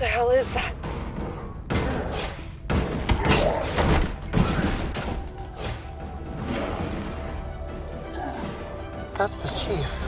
the hell is that? That's the chief.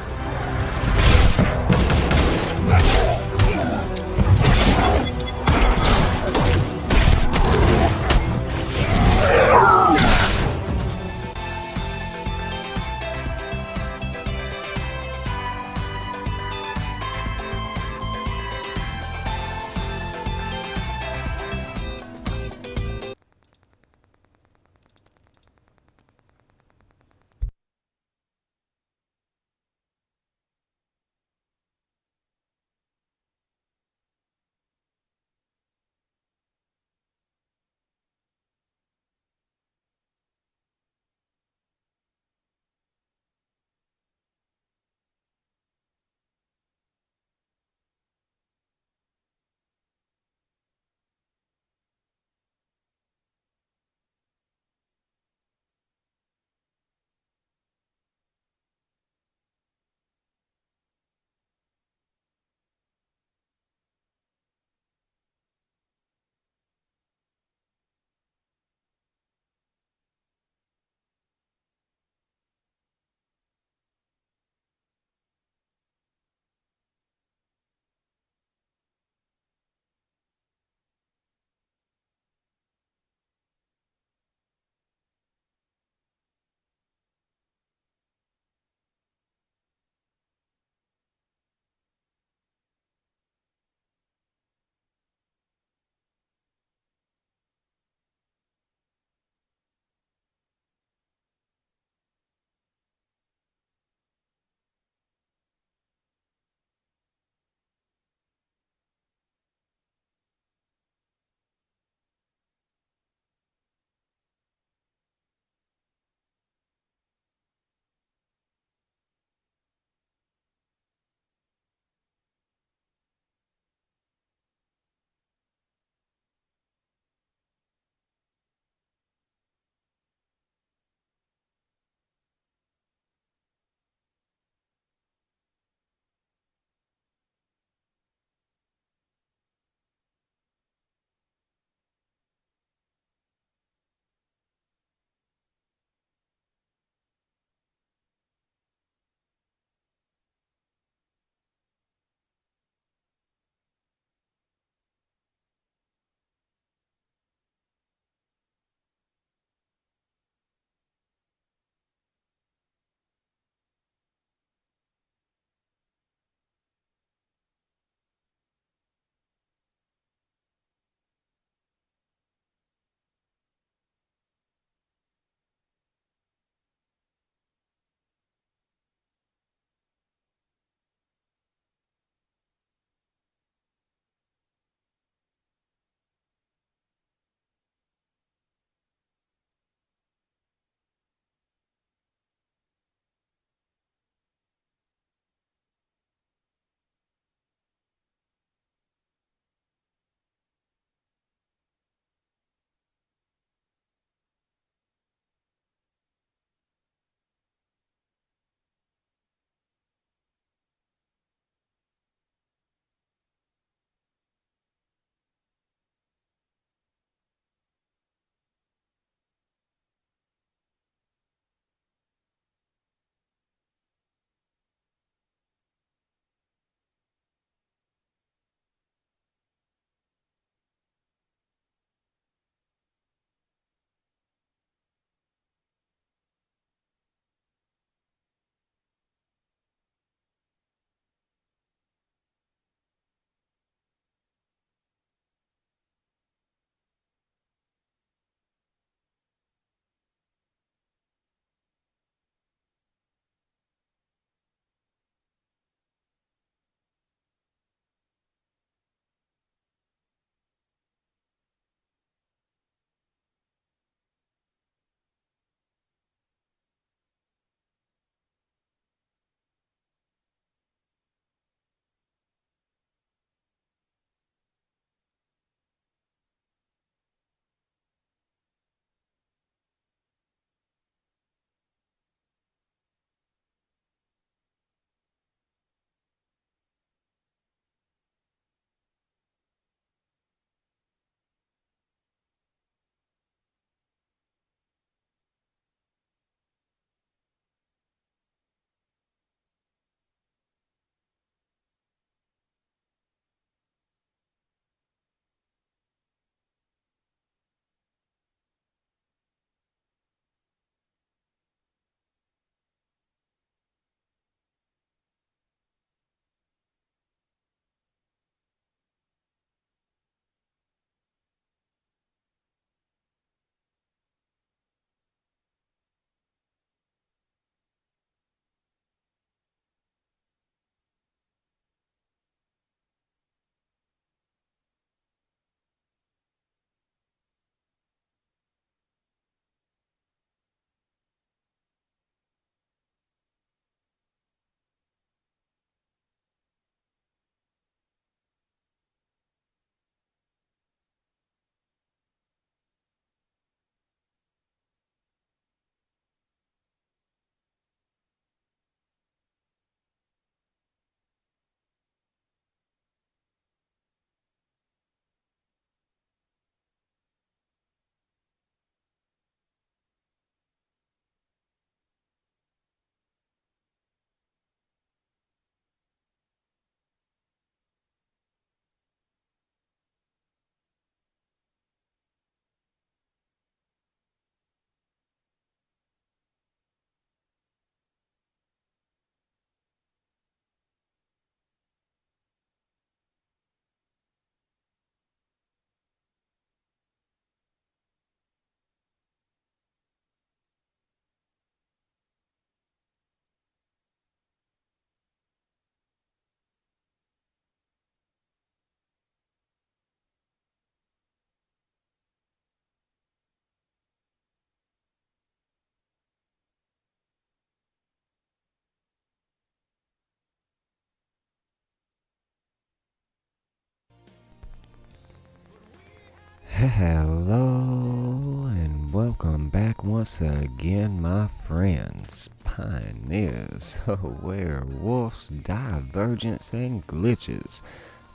Hello and welcome back once again, my friends, pioneers of werewolves, divergence, and glitches,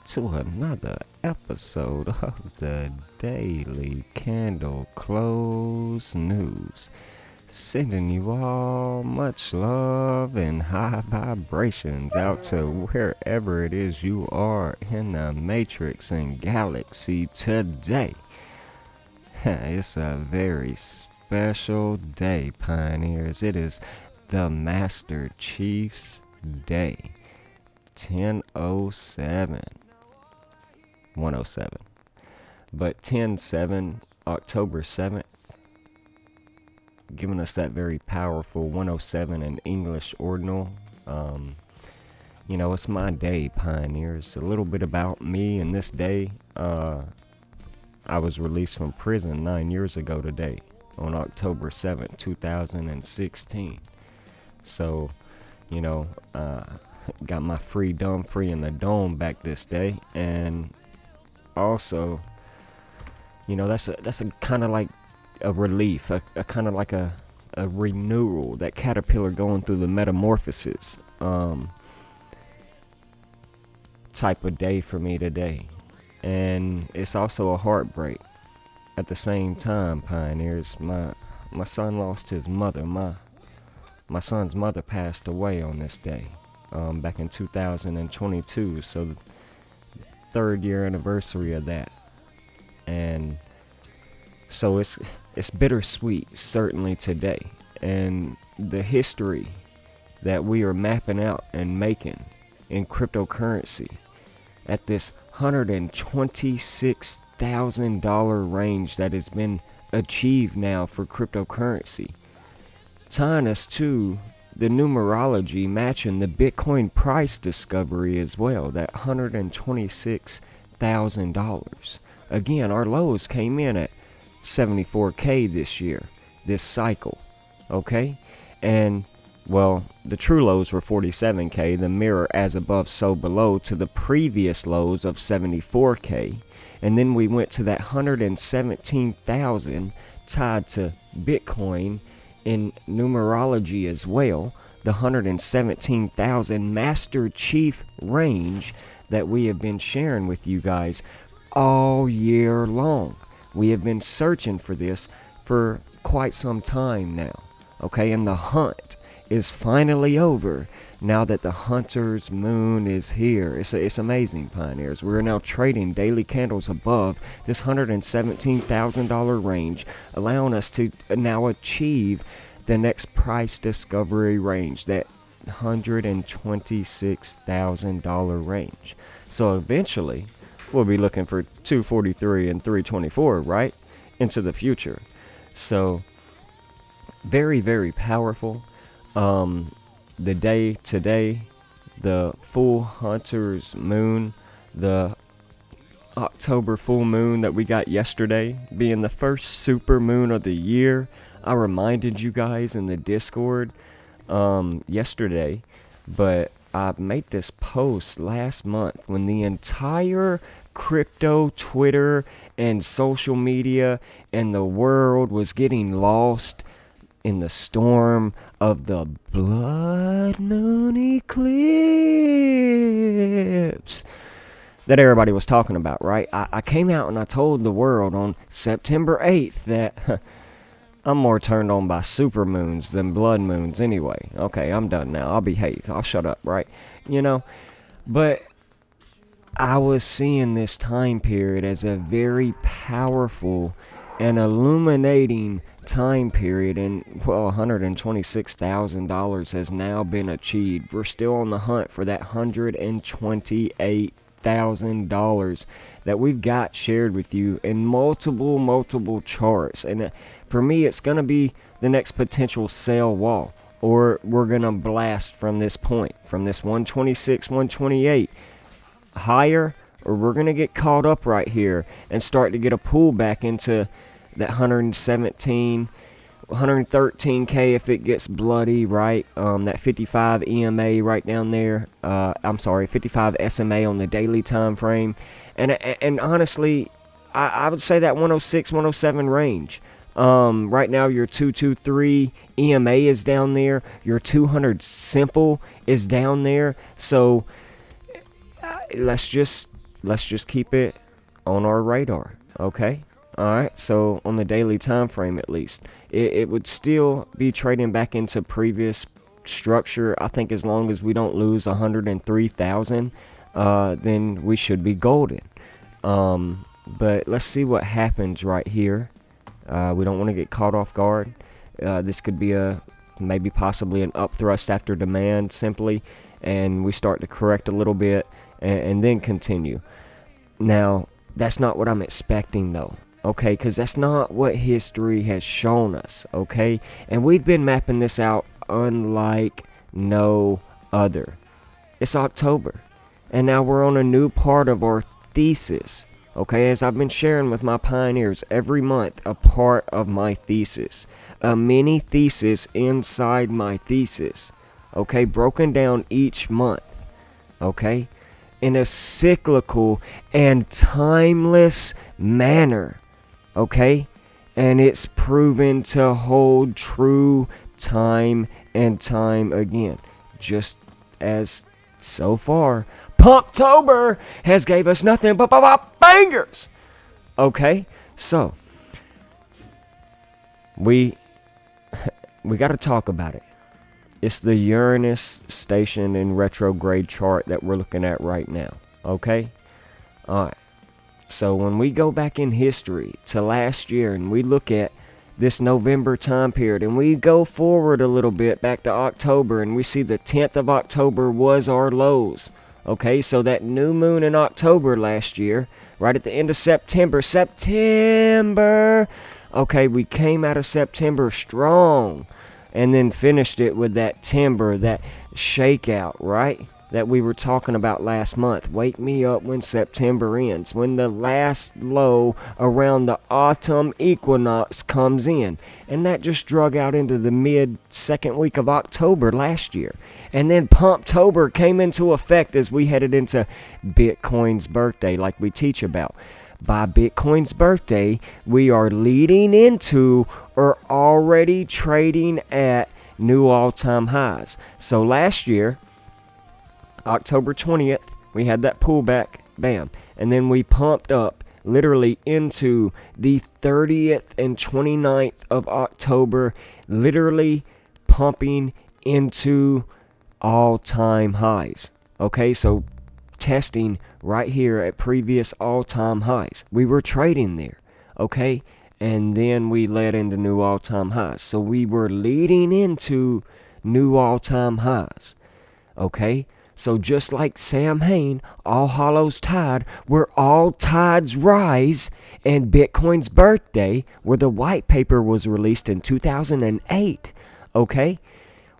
to another episode of the Daily Candle Close News. Sending you all much love and high vibrations out to wherever it is you are in the matrix and galaxy today. It's a very special day, pioneers. It is the Master Chief's Day. 107. But 10-7, October 7th, giving us that very powerful 107 in English ordinal. It's my day, pioneers. A little bit about me and this day. I was released from prison 9 years ago today, on October 7th, 2016. So, got my freedom, free in the dome back this day. And also, that's a kind of like a relief, a kind of like a renewal, that caterpillar going through the metamorphosis type of day for me today. And it's also a heartbreak at the same time, pioneers. My son lost his mother. My son's mother passed away on this day, back in 2022, so the 3rd year anniversary of that. And so it's bittersweet, certainly today. And the history that we are mapping out and making in cryptocurrency at this $126,000 range that has been achieved now for cryptocurrency, tying us to the numerology matching the Bitcoin price discovery as well, that $126,000. Again, our lows came in at 74K this year, this cycle, okay? And well, the true lows were 47K, the mirror as above so below to the previous lows of 74K. And then we went to that 117,000 tied to Bitcoin in numerology as well, the 117,000 Master Chief range that we have been sharing with you guys all year long. We have been searching for this for quite some time now, okay? And the hunt is finally over now that the Hunter's Moon is here. It's amazing, pioneers. We're now trading daily candles above this $117,000 range, allowing us to now achieve the next price discovery range, that $126,000 range. So eventually, we'll be looking for 243 and 324, right? Into the future. So, very, very powerful. The day today, the full Hunter's Moon, the October full moon that we got yesterday, being the first super moon of the year. I reminded you guys in the Discord yesterday, but I made this post last month when the entire crypto, Twitter, and social media and the world was getting lost in the storm of the blood moon eclipse that everybody was talking about, right? I came out and I told the world on September 8th that I'm more turned on by super moons than blood moons anyway. Okay, I'm done now. I'll behave. I'll shut up, right? But I was seeing this time period as a very powerful and illuminating time period, and well, $126,000 has now been achieved. We're still on the hunt for that $128,000 that we've got shared with you in multiple charts. And for me, it's going to be the next potential sell wall, or we're going to blast from this point, from this 126, 128 higher, or we're going to get caught up right here and start to get a pullback into that 113K if it gets bloody, right? That 55 EMA right down there. 55 SMA on the daily time frame. And honestly, I would say that 106, 107 range. Right now your 223 EMA is down there. Your 200 simple is down there. So let's just keep it on our radar, okay? All right. So on the daily time frame, at least, it would still be trading back into previous structure. I think as long as we don't lose 103,000, then we should be golden. But let's see what happens right here. We don't want to get caught off guard. This could be maybe possibly an up thrust after demand simply, and we start to correct a little bit and then continue. Now, that's not what I'm expecting though, okay? Because that's not what history has shown us, okay? And we've been mapping this out unlike no other. It's October, and now we're on a new part of our thesis. Okay, as I've been sharing with my pioneers every month, a part of my thesis, a mini thesis inside my thesis, okay, broken down each month, okay, in a cyclical and timeless manner, okay, and it's proven to hold true time and time again, just as so far Pumptober has gave us nothing but bangers. Okay, so we got to talk about it. It's the Uranus station in retrograde chart that we're looking at right now. Okay, all right. So when we go back in history to last year and we look at this November time period and we go forward a little bit back to October and we see the 10th of October was our lows. Okay, so that new moon in October last year, right at the end of September, okay, we came out of September strong and then finished it with that timber, that shakeout, right? That we were talking about last month. Wake me up when September ends, when the last low around the autumn equinox comes in. And that just drug out into the mid-second week of October last year. And then Pumptober came into effect as we headed into Bitcoin's birthday, like we teach about. By Bitcoin's birthday, we are leading into or already trading at new all-time highs. So last year, October 20th, we had that pullback, bam. And then we pumped up literally into the 30th and 29th of October, literally pumping into all-time highs. Okay, so testing right here at previous all-time highs. We were trading there, okay? And then we led into new all-time highs. So we were leading into new all-time highs, okay? So just like Sam Hain, all hollows tide, where all tides rise, and Bitcoin's birthday, where the white paper was released in 2008, okay?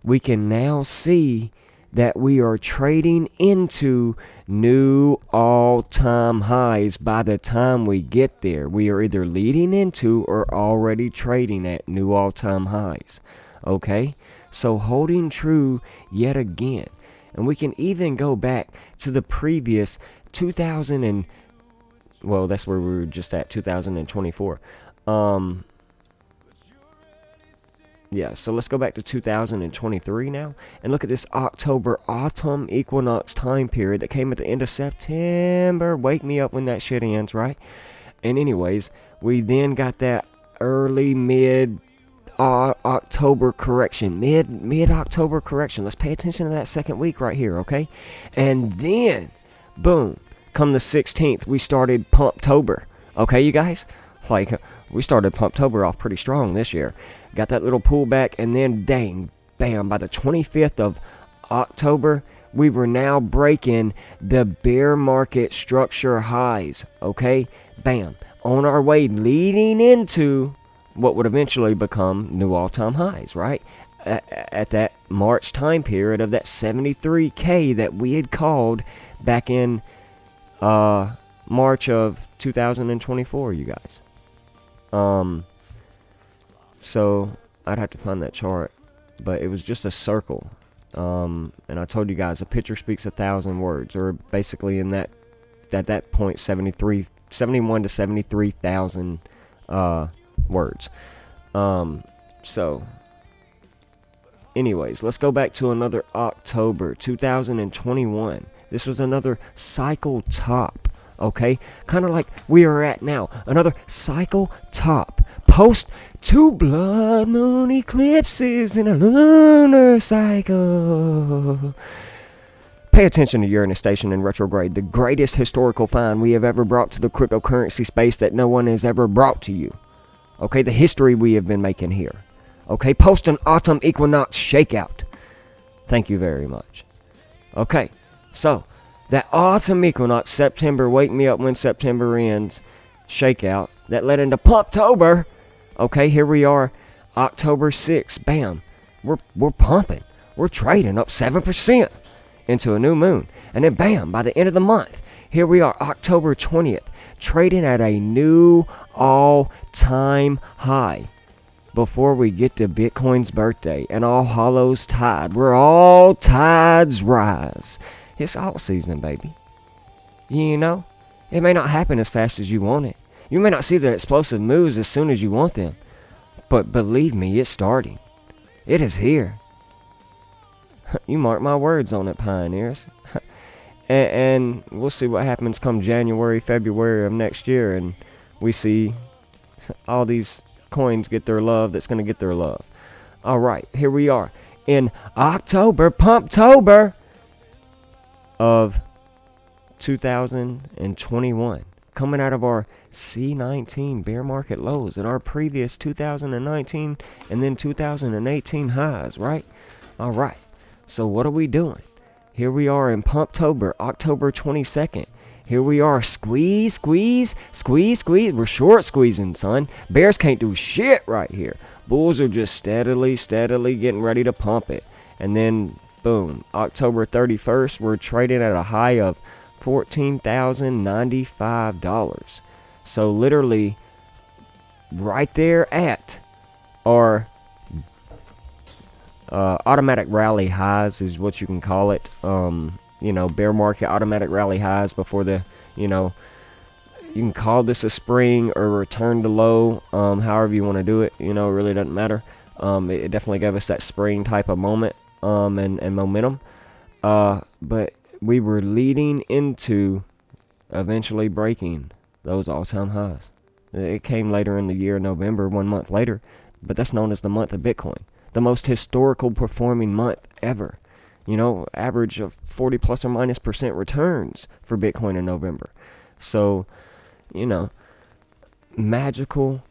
We can now see that we are trading into new all-time highs by the time we get there. We are either leading into or already trading at new all-time highs, okay? So holding true yet again. And we can even go back to the previous 2000 and, well, that's where we were just at, 2024. Yeah, so let's go back to 2023 now and look at this October autumn equinox time period that came at the end of September. Wake me up when that shit ends, right? And anyways, we then got that early mid October correction, mid October correction. Let's pay attention to that second week right here, okay? And then, boom, come the 16th, we started Pumptober. Okay, you guys? Like, we started Pumptober off pretty strong this year. Got that little pullback, and then, dang, bam, by the 25th of October, we were now breaking the bear market structure highs, okay? Bam, on our way leading into what would eventually become new all-time highs, right? At that March time period of that 73K that we had called back in March of 2024, you guys. So I'd have to find that chart, but it was just a circle. And I told you guys, a picture speaks 1,000 words, or basically in that at that point 71 to 73,000 words. So anyways, let's go back to another October 2021. This was another cycle top, okay? Kind of like we are at now. Another cycle top. Post 2 blood moon eclipses in a lunar cycle. Pay attention to Uranus station in retrograde, the greatest historical find we have ever brought to the cryptocurrency space that no one has ever brought to you. Okay, the history we have been making here. Okay, post an autumn equinox shakeout. Thank you very much. Okay, so that autumn equinox, September, wake me up when September ends, shakeout, that led into Pumptober. Okay, here we are, October 6th, bam, we're pumping, we're trading up 7% into a new moon, and then bam, by the end of the month, here we are, October 20th, trading at a new all-time high. Before we get to Bitcoin's birthday and All Hallows Tide, where all tides rise. It's all season, baby. You know, it may not happen as fast as you want it. You may not see the explosive moves as soon as you want them. But believe me, it's starting. It is here. You mark my words on it, pioneers. and we'll see what happens come January, February of next year. And we see all these coins get their love that's going to get their love. All right, here we are in October, Pumptober of 2021, coming out of our C19 bear market lows and our previous 2019 and then 2018 highs, right? All right, so what are we doing? Here we are in Pumptober, October 22nd. Here we are, squeeze, squeeze, squeeze, squeeze. We're short squeezing, son. Bears can't do shit right here. Bulls are just steadily getting ready to pump it. And then, boom, October 31st, we're trading at a high of $14,095. So literally, right there at our automatic rally highs is what you can call it. Bear market automatic rally highs before the, you can call this a spring or return to low, however you want to do it, it really doesn't matter. It definitely gave us that spring type of moment, and momentum. But we were leading into eventually breaking those all-time highs. It came later in the year, November, 1 month later, but that's known as the month of Bitcoin, the most historical performing month ever. Average of 40 plus or minus % returns for Bitcoin in November. So, magical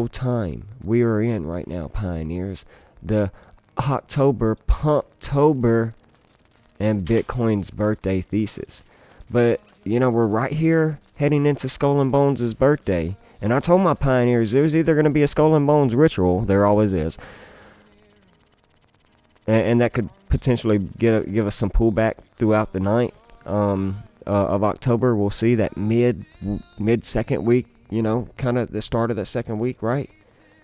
time we are in right now, pioneers. The October Pumptober and Bitcoin's birthday thesis. But, we're right here heading into Skull and Bones' birthday. And I told my pioneers there's either going to be a Skull and Bones ritual, there always is, and that could potentially give us some pullback throughout the ninth of October. We'll see that mid second week, kind of the start of that second week, right?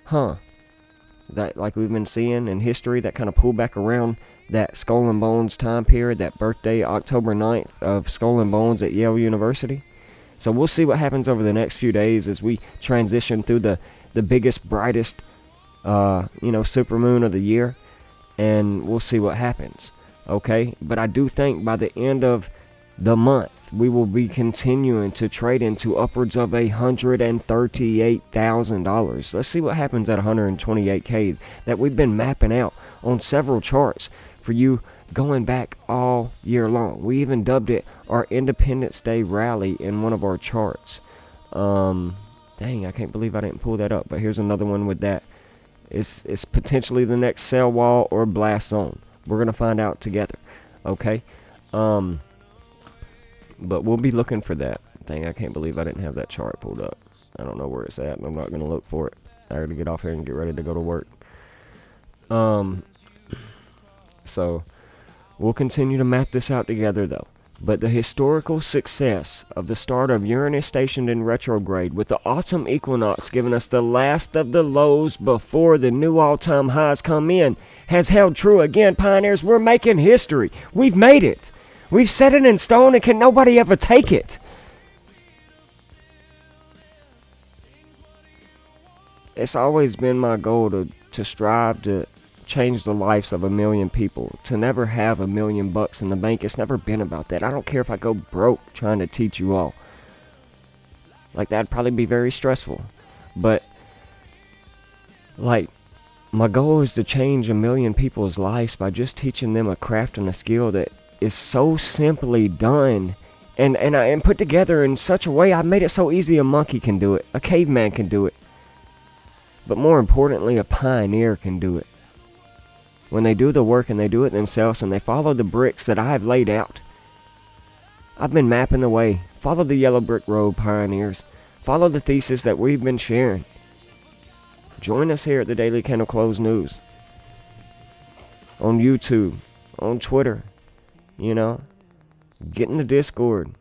That, like we've been seeing in history, that kind of pullback around that Skull and Bones time period, that birthday, October 9th of Skull and Bones at Yale University. So we'll see what happens over the next few days as we transition through the biggest, brightest, supermoon of the year. And we'll see what happens, okay? But I do think by the end of the month, we will be continuing to trade into upwards of $138,000. Let's see what happens at 128K that we've been mapping out on several charts for you going back all year long. We even dubbed it our Independence Day rally in one of our charts. Dang, I can't believe I didn't pull that up, but here's another one with that. It's potentially the next sell wall or blast zone. We're going to find out together, okay? But we'll be looking for that. Dang, I can't believe I didn't have that chart pulled up. I don't know where it's at, and I'm not going to look for it. I got to get off here and get ready to go to work. So we'll continue to map this out together, though. But the historical success of the start of Uranus stationed in retrograde, with the autumn equinox giving us the last of the lows before the new all-time highs come in, has held true again, pioneers. We're making history. We've made it. We've set it in stone, and can nobody ever take it. it's always been my goal to strive to change the lives of 1 million people, to never have $1 million in the bank. It's never been about that. I don't care if I go broke trying to teach you all. Like, that'd probably be very stressful. But, like, my goal is to change 1 million people's lives by just teaching them a craft and a skill that is so simply done and put together in such a way. I made it so easy a monkey can do it, a caveman can do it, but more importantly, a pioneer can do it. When they do the work and they do it themselves and they follow the bricks that I have laid out. I've been mapping the way. Follow the yellow brick road, pioneers. Follow the thesis that we've been sharing. Join us here at the Daily Candle Close News. On YouTube, on Twitter, you know. Get in the Discord.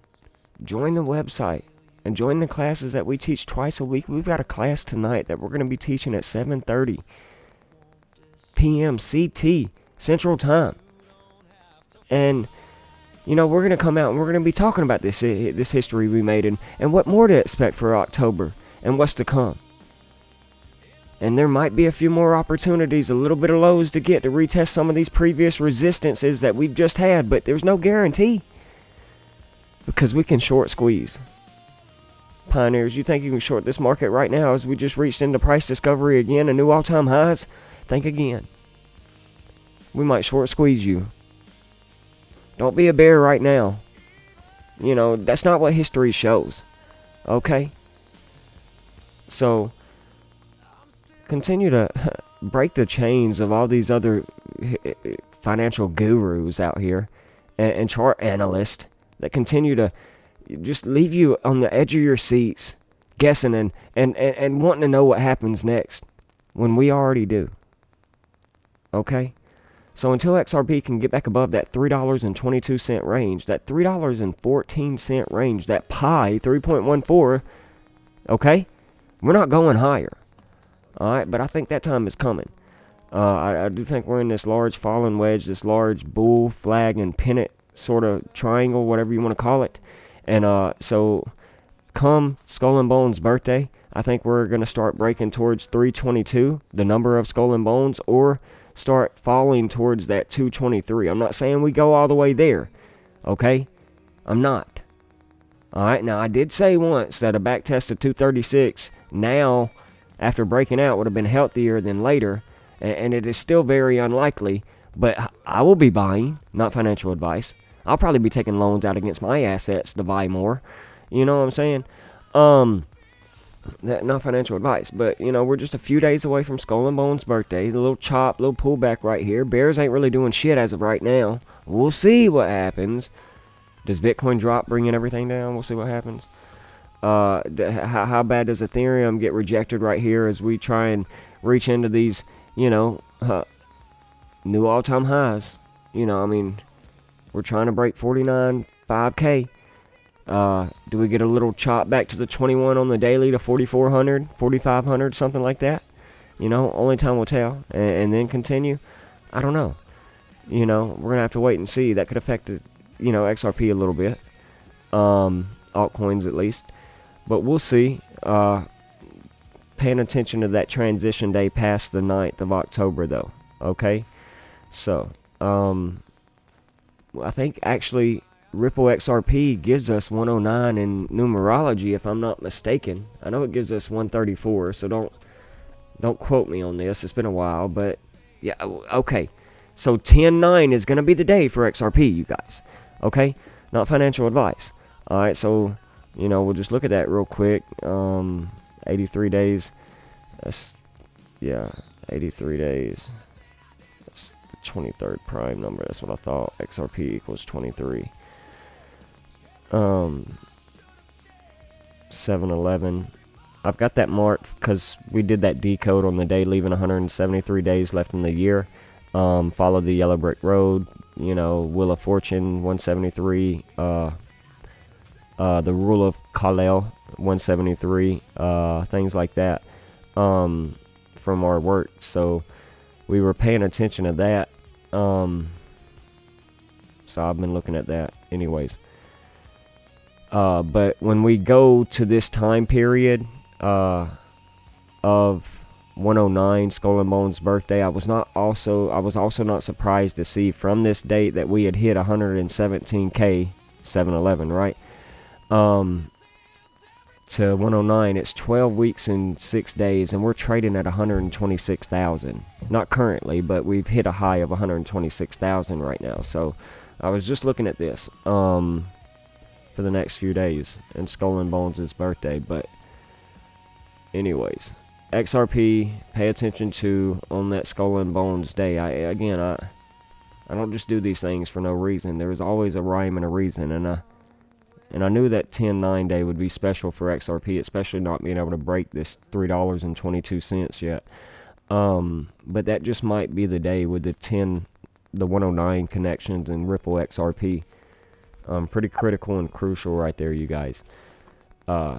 Join the website. And join the classes that we teach twice a week. We've got a class tonight that we're going to be teaching at 7:30 p.m. CT, Central Time. And, you know, we're going to come out and we're going to be talking about this history we made and what more to expect for October and what's to come. And there might be a few more opportunities, a little bit of lows to get to retest some of these previous resistances that we've just had, but there's no guarantee. Because we can short squeeze. Pioneers, you think you can short this market right now as we just reached into price discovery again and new all-time highs? Think again. We might short squeeze you. Don't be a bear right now. You know, that's not what history shows. Okay? So, continue to break the chains of all these other financial gurus out here and chart analysts that continue to just leave you on the edge of your seats, guessing and wanting to know what happens next when we already do. Okay? So until XRP can get back above that $3.22 range, that $3.14 range, that pi 3.14, okay? We're not going higher. Alright, but I think that time is coming. I do think we're in this large fallen wedge, this large bull flag and pennant sort of triangle, whatever you want to call it. And so come Skull and Bones birthday, I think we're going to start breaking towards 322, the number of Skull and Bones, or start falling towards that 223. I'm not saying we go all the way there, okay? I'm not. Alright, now I did say once that a back test of 236 now, after breaking out, would have been healthier than later, and it is still very unlikely, but I will be buying, not financial advice. I'll probably be taking loans out against my assets to buy more. You know what I'm saying? Not financial advice, but, you know, we're just a few days away from Skull and Bones' birthday. The little chop, little pullback right here. Bears ain't really doing shit as of right now. We'll see what happens. Does Bitcoin drop, bringing everything down? We'll see what happens. How bad does Ethereum get rejected right here as we try and reach into these, you know, new all-time highs? You know, I mean, we're trying to break 49.5K. Do we get a little chop back to the 21 on the daily to 4,400, 4,500, something like that? You know, only time will tell. And then continue? I don't know. You know, we're going to have to wait and see. That could affect, you know, XRP a little bit. Altcoins at least. But we'll see. Paying attention to that transition day past the 9th of October, though. Okay? So, I think actually Ripple XRP gives us 109 in numerology, if I'm not mistaken. I know it gives us 134, so don't quote me on this. It's been a while, but yeah, okay. So 10-9 is going to be the day for XRP, you guys. Okay? Not financial advice. All right, so, you know, we'll just look at that real quick. 83 days. That's, yeah, 83 days. That's the 23rd prime number. That's what I thought. XRP equals 23. 7-11. I've got that marked because we did that decode on the day, leaving 173 days left in the year. Follow the yellow brick road. You know, Wheel of Fortune 173. The rule of Kal-El 173. Things like that. From our work. So we were paying attention to that. So I've been looking at that anyways. But when we go to this time period of 109 Skull and Bones birthday. I was also not surprised to see from this date that we had hit 117K 7-Eleven, right? To 109, it's 12 weeks and 6 days, and we're trading at 126,000. Not currently, but we've hit a high of 126,000 right now. So I was just looking at this for the next few days and Skull and Bones' birthday. But anyways, XRP, pay attention to on that Skull and Bones day. I don't just do these things for no reason. There's always a rhyme and a reason, and I knew that 10-9 day would be special for XRP, especially not being able to break this $3.22 yet. But that just might be the day with the 109 connections and Ripple XRP. Pretty critical and crucial right there, you guys.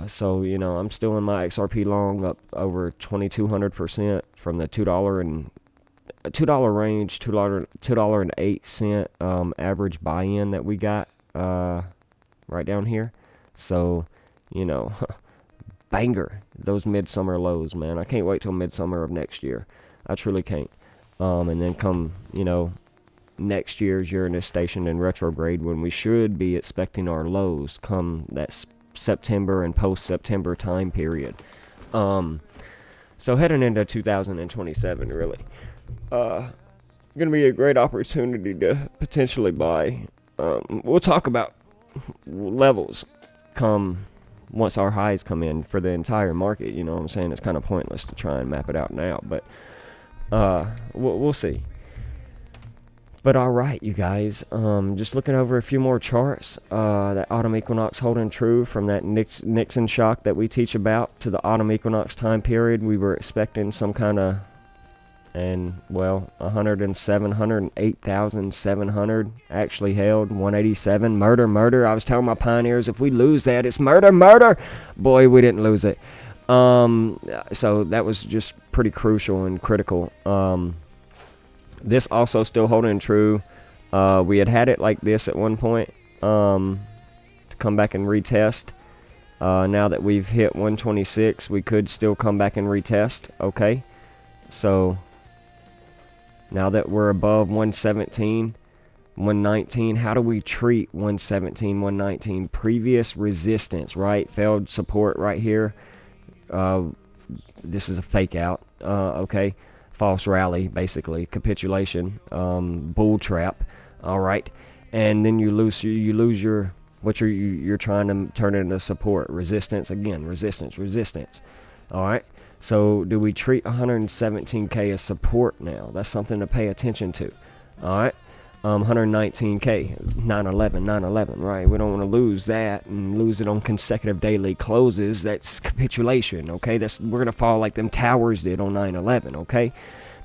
So, you know, I'm still in my XRP long, up over 2,200% from the $2 range, $2.08 average buy-in that we got right down here. So, you know, banger, those midsummer lows, man. I can't wait till midsummer of next year. I truly can't. And then come, you know, next year's Uranus station in retrograde, when we should be expecting our lows come that September and post-September time period. So heading into 2027, really, gonna be a great opportunity to potentially buy. We'll talk about levels come once our highs come in for the entire market. You know what I'm saying? It's kind of pointless to try and map it out now, but we'll see. But all right, you guys, just looking over a few more charts. That autumn equinox holding true from that Nixon shock that we teach about to the autumn equinox time period. We were expecting some kind of, and well, 108,700 actually held 187. Murder. I was telling my pioneers, if we lose that, it's murder. Boy, we didn't lose it. So that was just pretty crucial and critical. This also still holding true. We had it like this at one point to come back and retest. Now that we've hit 126, we could still come back and retest. Okay, so now that we're above 117, 119, how do we treat 117, 119? Previous resistance, right? Failed support right here. This is a fake out. Okay. False rally, basically capitulation, bull trap. All right, and then you lose your what you're trying to turn into support, resistance again, resistance. All right, so do we treat 117K as support now? That's something to pay attention to. All right, 119K, 911, right? We don't want to lose that and lose it on consecutive daily closes. That's capitulation, okay? We're gonna fall like them towers did on 9/11, okay?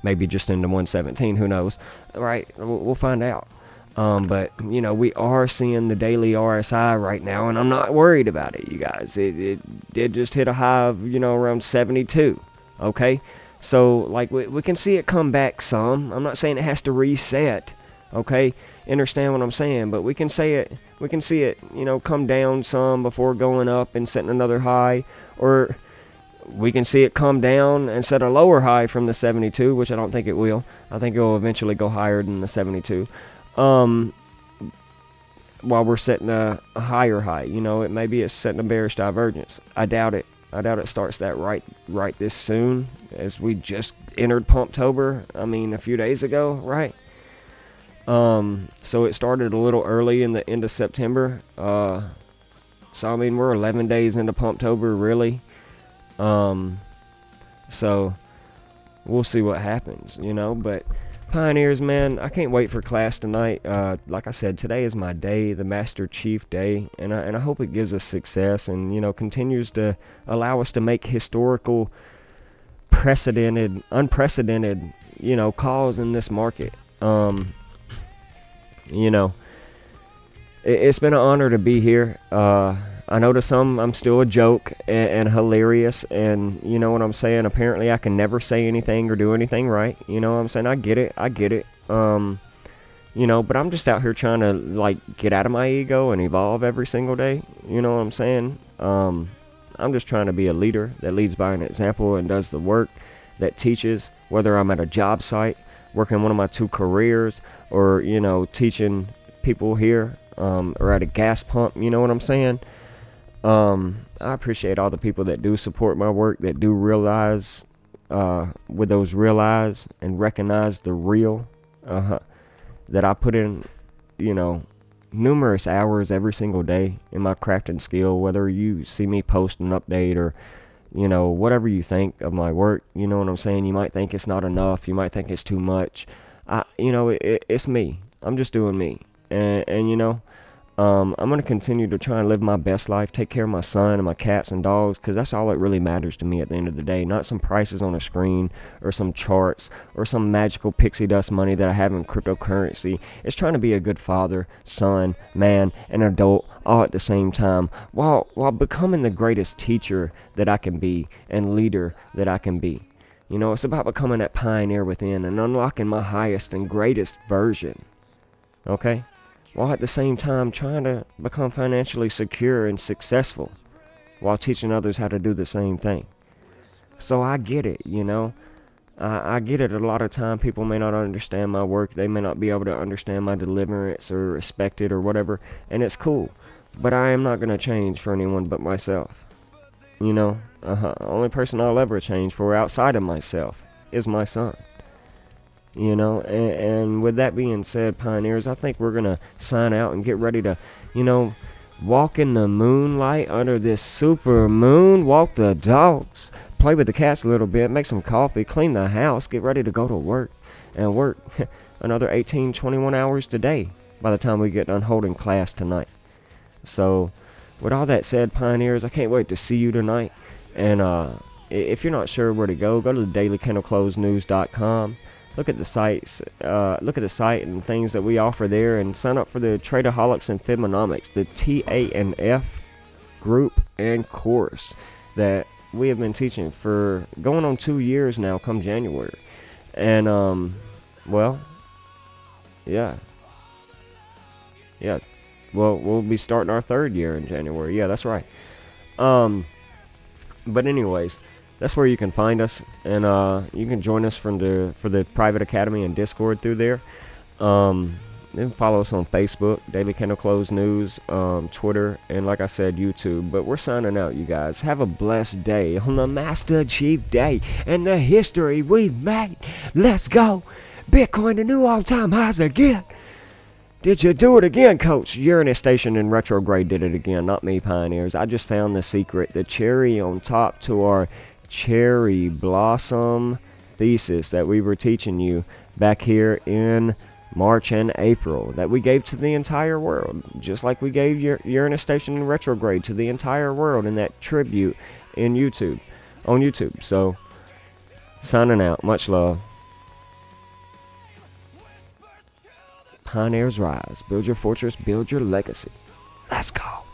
Maybe just into 117, who knows? All right, we'll find out. But you know, we are seeing the daily RSI right now, and I'm not worried about it, you guys. It did just hit a high of, you know, around 72, okay? So like we can see it come back some. I'm not saying it has to reset. Okay, understand what I'm saying, but we can see it, you know, come down some before going up and setting another high, or we can see it come down and set a lower high from the 72, which I don't think it will. I think it will eventually go higher than the 72. While we're setting a higher high, you know, it's setting a bearish divergence. I doubt it. It starts that right this soon, as we just entered Pumptober. I mean, a few days ago, right? So it started a little early in the end of September. So I mean, we're 11 days into Pumptober, really. So we'll see what happens, you know. But pioneers, man, I can't wait for class tonight. Like I said, today is my day, the Master Chief Day, and I hope it gives us success and, you know, continues to allow us to make historical, unprecedented, you know, calls in this market. You know, it's been an honor to be here. I know to some I'm still a joke and hilarious, and you know what I'm saying. Apparently I can never say anything or do anything right. You know what I'm saying. I get it. You know, but I'm just out here trying to like get out of my ego and evolve every single day. You know what I'm saying. I'm just trying to be a leader that leads by an example and does the work, that teaches, whether I'm at a job site, working one of my 2 careers, or, teaching people here, or at a gas pump, you know what I'm saying? I appreciate all the people that do support my work, that do realize, with those real eyes, and recognize the real, that I put in, numerous hours every single day in my crafting skill, whether you see me post an update or, whatever you think of my work, you know what I'm saying? You might think it's not enough. You might think it's too much. It's me. I'm just doing me. And I'm going to continue to try and live my best life, take care of my son and my cats and dogs, because that's all that really matters to me at the end of the day. Not some prices on a screen or some charts or some magical pixie dust money that I have in cryptocurrency. It's trying to be a good father, son, man, and adult all at the same time, while becoming the greatest teacher that I can be and leader that I can be. It's about becoming that pioneer within and unlocking my highest and greatest version. Okay? While at the same time trying to become financially secure and successful, while teaching others how to do the same thing. So I get it, I get it. A lot of time people may not understand my work. They may not be able to understand my deliverance or respect it or whatever, and it's cool. But I am not going to change for anyone but myself. The only person I'll ever change for outside of myself is my son. And with that being said, pioneers, I think we're going to sign out and get ready to, walk in the moonlight under this super moon, walk the dogs, play with the cats a little bit, make some coffee, clean the house, get ready to go to work, and work another 18, 21 hours today by the time we get done holding class tonight. So with all that said, pioneers, I can't wait to see you tonight. And if you're not sure where to go to the dailykendallclosnews.com. Look at the sites, look at the site and things that we offer there, and sign up for the Tradeaholics and Fibmonomics, the TANF group and course that we have been teaching for going on 2 years now come January. And, yeah. Well, we'll be starting our 3rd year in January. Yeah, that's right. But anyways, that's where you can find us, and you can join us for the private academy and Discord through there. Then follow us on Facebook, Daily Kendall Close News, Twitter, and like I said, YouTube. But we're signing out, you guys. Have a blessed day on the Master Chief Day and the history we've made. Let's go. Bitcoin to new all-time highs again. Did you do it again, Coach? Uranus station in retrograde did it again, not me, pioneers. I just found the secret, the cherry on top to our cherry blossom thesis that we were teaching you back here in March and April, that we gave to the entire world, just like we gave Uranus station in retrograde to the entire world in that tribute on YouTube. So, signing out. Much love. Pioneers rise. Build your fortress. Build your legacy. Let's go.